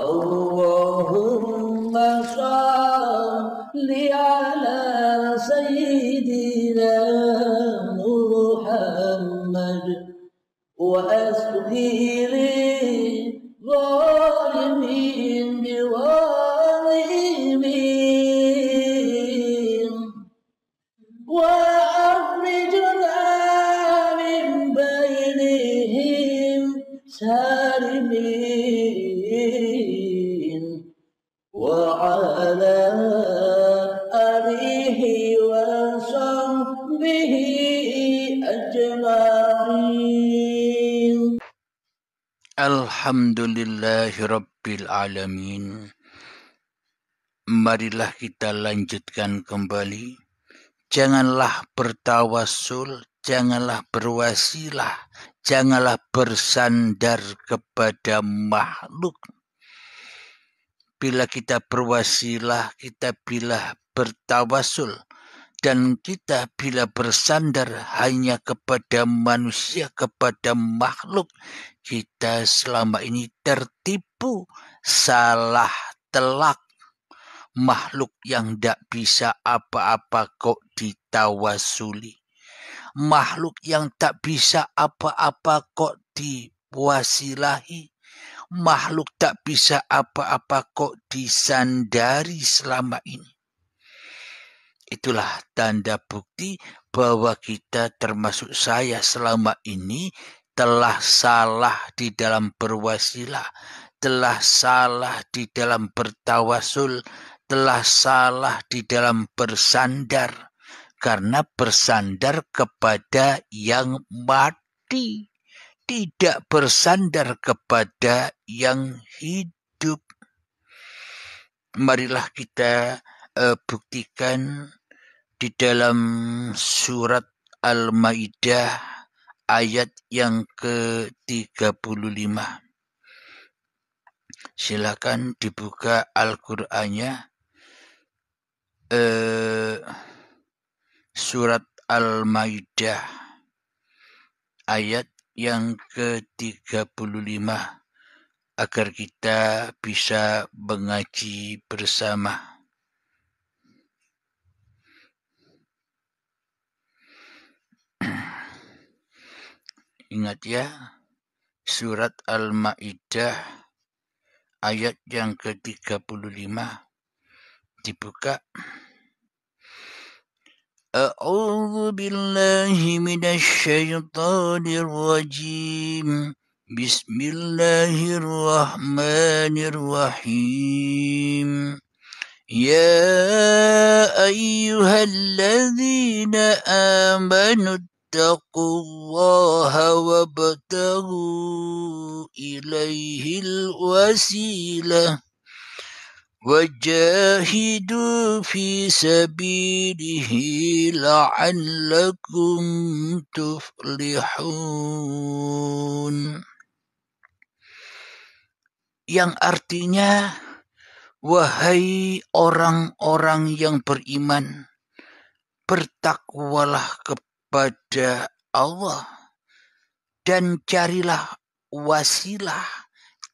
Allahumma salli ala sayyidina Muhammad wa asghiri zalimin biwalimin wa akhrijna min bainihim salimin wa ala alihi wa sahbihi ajma'in. Alhamdulillahirabbil alamin. Marilah kita lanjutkan kembali. Janganlah bertawasul, janganlah berwasilah, janganlah bersandar kepada makhluk. Bila kita berwasilah, kita bila bertawasul, dan kita bila bersandar hanya kepada manusia, kepada makhluk, kita selama ini tertipu, salah telak. Makhluk yang tidak bisa apa-apa kok ditawasuli. Makhluk yang tak bisa apa-apa kok diwasilahi. Makhluk tak bisa apa-apa kok disandari selama ini. Itulah tanda bukti bahwa kita, termasuk saya selama ini, telah salah di dalam berwasilah, telah salah di dalam bertawasul, telah salah di dalam bersandar, karena bersandar kepada yang mati, tidak bersandar kepada yang hidup. Marilah kita buktikan di dalam surat Al-Maidah ayat yang ke-35. Silakan dibuka Al-Qur'annya. Surat Al-Maidah ayat yang ke-35 agar kita bisa mengaji bersama. Ingat ya, surat Al-Maidah ayat yang ke-35 dibuka. A'udzu billahi minasy syaithanir rajim. Bismillahirrahmanirrahim. Ya ayyuhalladzina amanu ittaqullaha wabtaghu ilaihil wasilah wajahidu fi sabilihi la'allakum tuflihun. Yang artinya, wahai orang-orang yang beriman, bertakwalah kepada Allah dan carilah wasilah,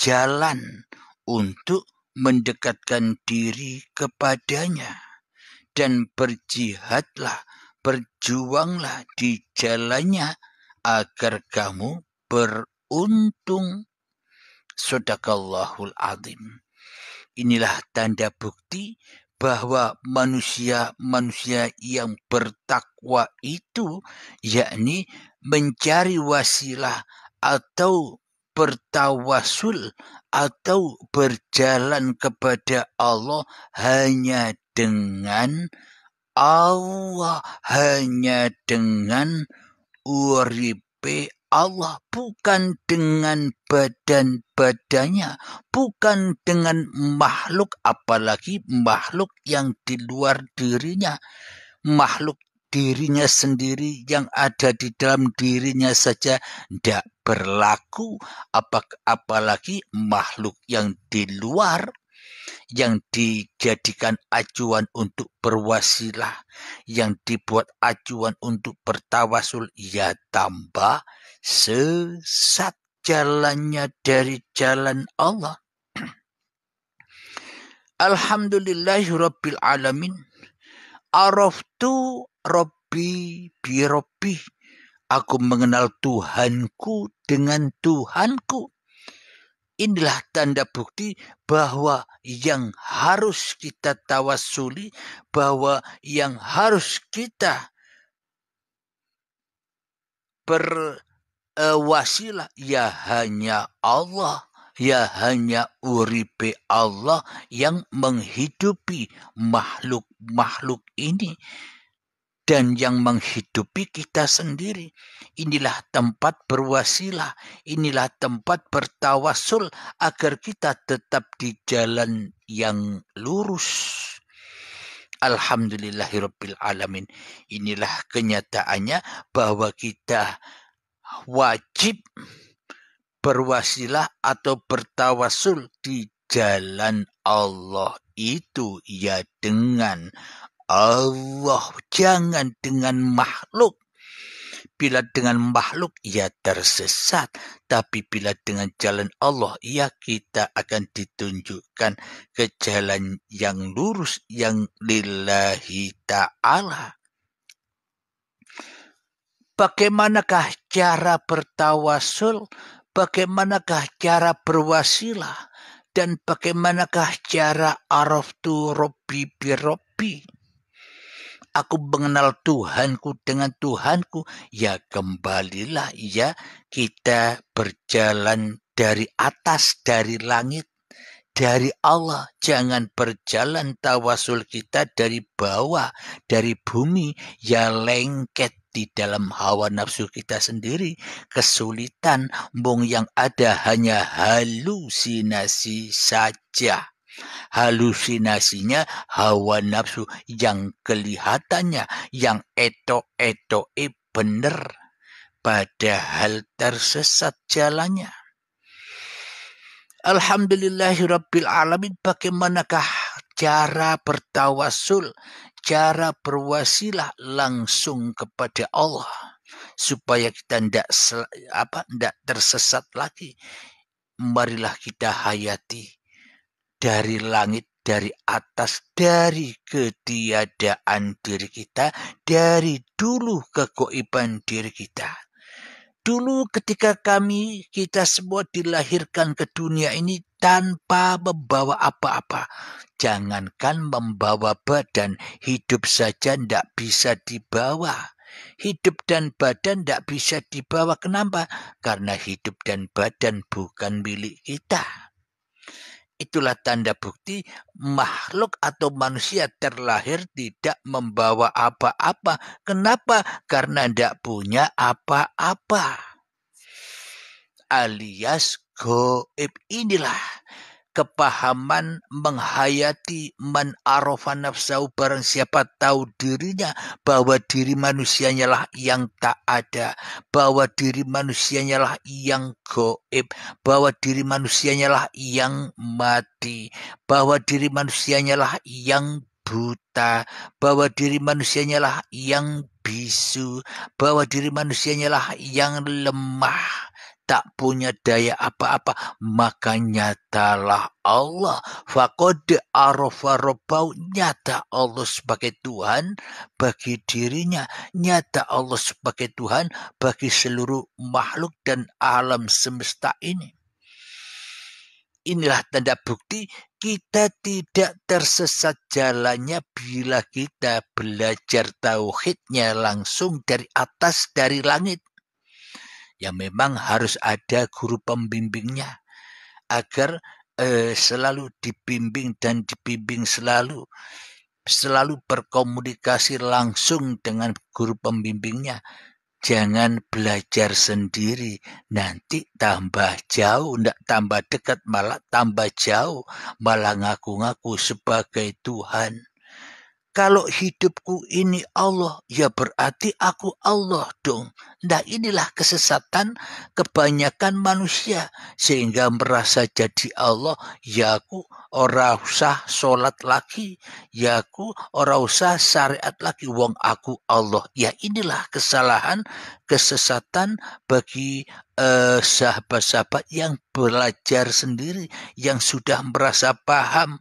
jalan untuk mendekatkan diri kepadanya, dan berjihadlah, berjuanglah di jalannya agar kamu beruntung. Shadaqallahul azim. Inilah tanda bukti bahwa manusia yang bertakwa itu, yakni mencari wasilah atau bertawasul atau berjalan kepada Allah hanya dengan Allah, hanya dengan uripe Allah, bukan dengan badan-badannya, bukan dengan makhluk, apalagi makhluk yang di luar dirinya. Makhluk dirinya sendiri yang ada di dalam dirinya saja tidak berlaku, apalagi makhluk yang di luar, yang dijadikan acuan untuk berwasilah, yang dibuat acuan untuk bertawasul, ya tambah sesat jalannya dari jalan Allah. Alhamdulillahirabbil alamin. Araftu Rabbi bi Rabbi. Aku mengenal Tuhanku dengan Tuhanku. Inilah tanda bukti bahwa yang harus kita tawasuli, bahwa yang harus kita berwasilah ya hanya Allah, ya hanya uripe Allah yang menghidupi makhluk-makhluk ini. Dan yang menghidupi kita sendiri. Inilah tempat berwasilah, inilah tempat bertawasul agar kita tetap di jalan yang lurus. Alhamdulillahirabbil alamin. Inilah kenyataannya bahwa kita wajib berwasilah atau bertawasul di jalan Allah itu ya dengan Allah, jangan dengan makhluk. Bila dengan makhluk, ya tersesat. Tapi bila dengan jalan Allah, ya kita akan ditunjukkan ke jalan yang lurus, yang lillahi ta'ala. Bagaimanakah cara bertawasul? Bagaimanakah cara berwasilah? Dan bagaimanakah cara araftu Rabbi bi Rabbi? Aku mengenal Tuhanku dengan Tuhanku, ya kembalilah ya kita berjalan dari atas, dari langit, dari Allah. Jangan berjalan tawasul kita dari bawah, dari bumi, ya lengket di dalam hawa nafsu kita sendiri. Kesulitan, mung yang ada hanya halusinasi saja. Halusinasinya hawa nafsu yang kelihatannya, yang etok-etoke bener, padahal tersesat jalannya. Alhamdulillahirabbil alamin. Bagaimanakah cara bertawasul, cara berwasilah langsung kepada Allah supaya kita tidak tersesat lagi? Marilah kita hayati dari langit, dari atas, dari ketiadaan diri kita, dari dulu kegoiban diri kita. Dulu ketika kita semua dilahirkan ke dunia ini tanpa membawa apa-apa. Jangankan membawa badan, hidup saja tidak bisa dibawa. Hidup dan badan tidak bisa dibawa. Kenapa? Karena hidup dan badan bukan milik kita. Itulah tanda bukti makhluk atau manusia terlahir tidak membawa apa-apa. Kenapa? Karena tidak punya apa-apa. Alias goib. Inilah kepahaman menghayati man arafa nafsahu, barang siapa tahu dirinya, bahwa diri manusianya lah yang tak ada, bahwa diri manusianya lah yang goib, bahwa diri manusianya lah yang mati, bahwa diri manusianya lah yang buta, bahwa diri manusianya lah yang bisu, bahwa diri manusianya lah yang lemah, tak punya daya apa-apa. Maka nyatalah Allah. Faqad arafa rabbahu. Nyata Allah sebagai Tuhan bagi dirinya. Nyata Allah sebagai Tuhan bagi seluruh makhluk dan alam semesta ini. Inilah tanda bukti kita tidak tersesat jalannya bila kita belajar tauhidnya langsung dari atas, dari langit. Ya memang harus ada guru pembimbingnya agar selalu dibimbing dan dibimbing selalu berkomunikasi langsung dengan guru pembimbingnya. Jangan belajar sendiri, nanti tambah jauh, tidak tambah dekat, malah tambah jauh, malah ngaku-ngaku sebagai Tuhan. Kalau hidupku ini Allah, ya berarti aku Allah dong. Nah inilah kesesatan kebanyakan manusia sehingga merasa jadi Allah. Ya aku ora usah sholat lagi, ya aku ora usah syariat lagi, wong aku Allah. Ya inilah kesalahan, kesesatan bagi sahabat-sahabat yang belajar sendiri, yang sudah merasa paham,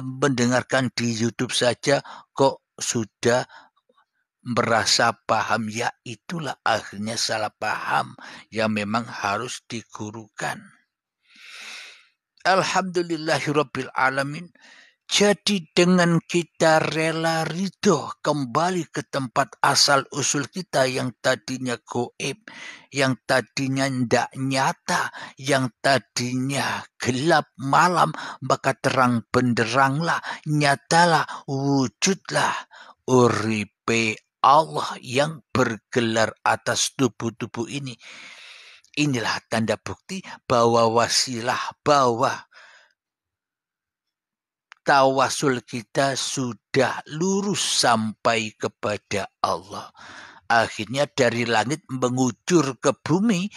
mendengarkan di YouTube saja kok sudah merasa paham. Ya itulah akhirnya salah paham yang memang harus digurukan. Alhamdulillahirabbil alamin. Jadi dengan kita rela ridho kembali ke tempat asal usul kita yang tadinya goib, yang tadinya ndak nyata, yang tadinya gelap malam, maka terang benderanglah, nyatalah, wujudlah uripe Allah yang bergelar atas tubuh-tubuh ini. Inilah tanda bukti bahwa wasilah, bahwa tawasul kita sudah lurus sampai kepada Allah. Akhirnya dari langit mengucur ke bumi,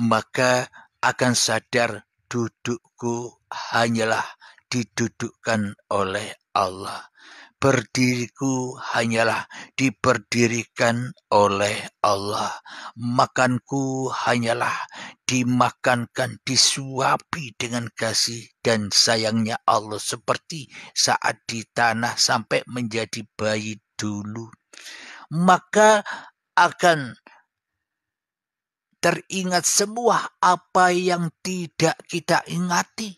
maka akan sadar dudukku hanyalah didudukkan oleh Allah. Berdiriku hanyalah diberdirikan oleh Allah. Makanku hanyalah dimakankan, disuapi dengan kasih dan sayangnya Allah. Seperti saat di tanah sampai menjadi bayi dulu. Maka akan teringat semua apa yang tidak kita ingati.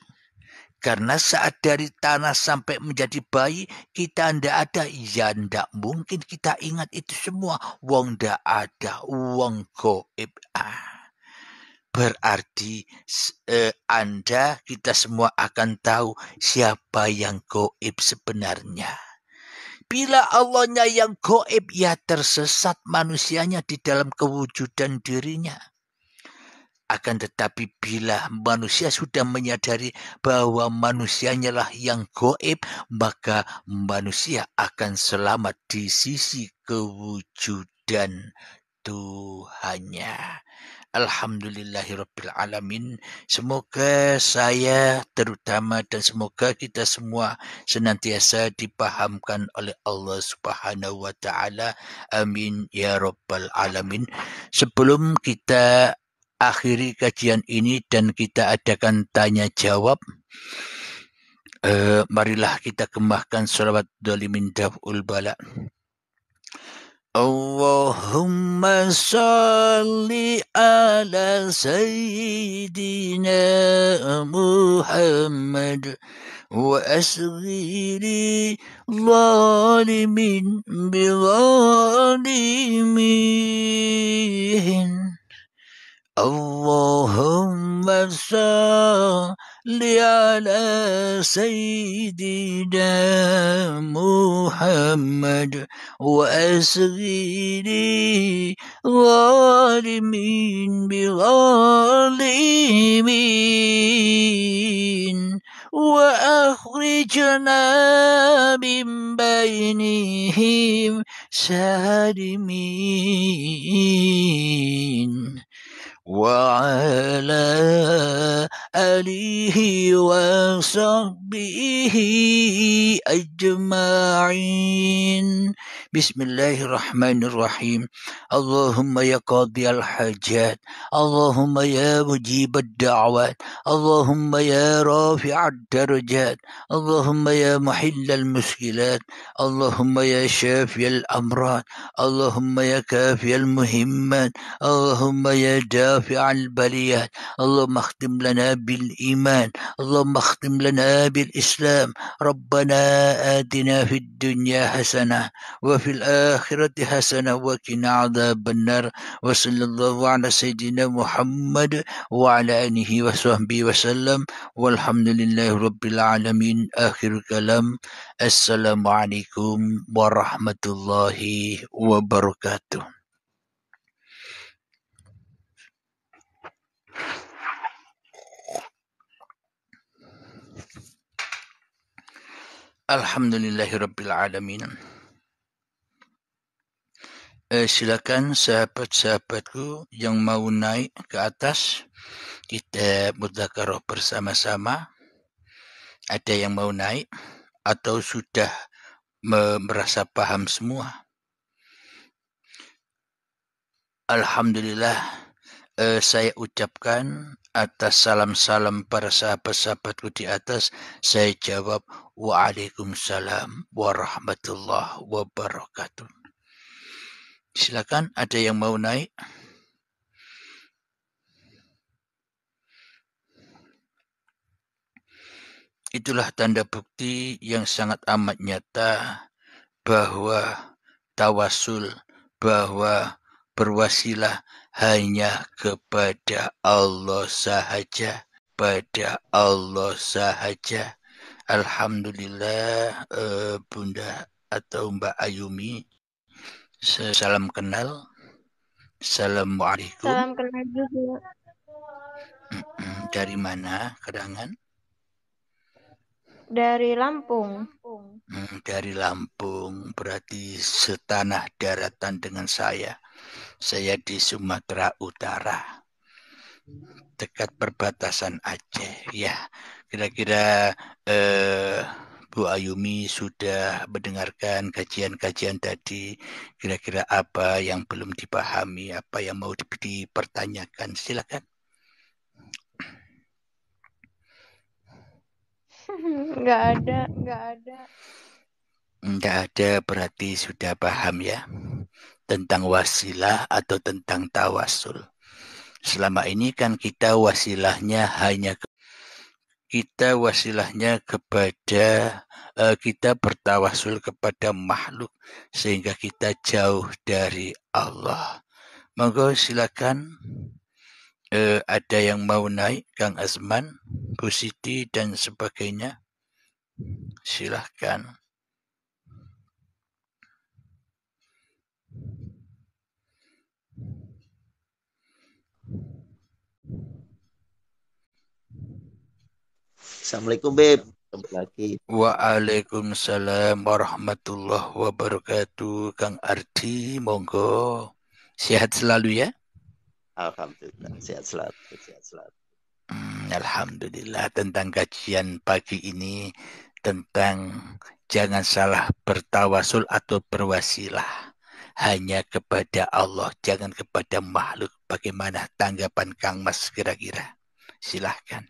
Karena saat dari tanah sampai menjadi bayi, kita ndak ada. Ya ndak mungkin kita ingat itu semua. Wong ndak ada, wong goib. Berarti Anda, kita semua akan tahu siapa yang goib sebenarnya. Bila Allahnya yang goib, ya tersesat manusianya di dalam kewujudan dirinya. Akan tetapi bila manusia sudah menyadari bahwa manusianya lah yang goib, maka manusia akan selamat di sisi kewujudan Tuhannya. Alhamdulillahirabbil alamin. Semoga saya terutama dan semoga kita semua senantiasa dipahamkan oleh Allah Subhanahu wa taala. Amin ya rabbal alamin. Sebelum kita akhiri kajian ini dan kita adakan tanya jawab, marilah kita kemahkan salawat dolimin daf'ul bala. Allahumma salli ala sayyidina Muhammad wa asghiri zalimin bi zalimin. Allahumma salli ala sayyidina Muhammad wa asghiri zalimin bi zalimin wa akhrijna min bainihim salimin. وعلى آله وصحبه أجمعين. بسم الله الرحمن الرحيم. اللهم يا قاضي الحاجات، اللهم يا مجيب الدعوات، اللهم يا رافع الدرجات، اللهم يا محل المشكلات، اللهم يا شافي الأمراض، اللهم يا كافي المهمات، اللهم يا دافع البليات، اللهم اختم لنا بالإيمان، اللهم اختم لنا بالإسلام. ربنا آتنا في الدنيا حسنة وفي الآخرة حسنة وقنا عذاب النار. وصلى الله على سيدنا محمد وعلى آله وصحبه وسلم والحمد لله رب العالمين. آخر كلام. السلام عليكم ورحمة الله وبركاته. Alhamdulillahirabbil alamin. Silakan sahabat-sahabatku yang mau naik ke atas, kita mudzakarah bersama-sama. Ada yang mau naik atau sudah merasa paham semua? Alhamdulillah, saya ucapkan atas salam-salam para sahabat-sahabatku di atas, saya jawab Waalaikumsalam warahmatullahi wabarakatuh. Silakan, ada yang mau naik? Itulah tanda bukti yang sangat amat nyata bahwa tawasul, bahwa berwasilah hanya kepada Allah sahaja, pada Allah sahaja. Alhamdulillah, Bunda atau Mbak Ayumi, salam kenal. Assalamualaikum. Salam kenal juga. Dari mana kedangan? Dari Lampung. Dari Lampung, berarti setanah daratan dengan saya. Saya di Sumatera Utara, dekat perbatasan Aceh. Ya, kira-kira Bu Ayumi sudah mendengarkan kajian-kajian tadi. Kira-kira apa yang belum dipahami, apa yang mau dipertanyakan? Silakan. Nggak ada. Nggak ada, berarti sudah paham ya tentang wasilah atau tentang tawasul. Selama ini kan kita wasilahnya kepada kita bertawasul kepada makhluk sehingga kita jauh dari Allah. Monggo silakan, ada yang mau naik, Kang Azman, Bu Siti dan sebagainya. Silahkan. Assalamualaikum Beb. Kembali lagi. Waalaikumsalam warahmatullahi wabarakatuh. Kang Ardi, monggo. Sehat selalu ya. Alhamdulillah sehat selalu. Alhamdulillah, tentang kajian pagi ini tentang jangan salah bertawasul atau berwasilah hanya kepada Allah, jangan kepada makhluk. Bagaimana tanggapan Kang Mas kira-kira? Silahkan.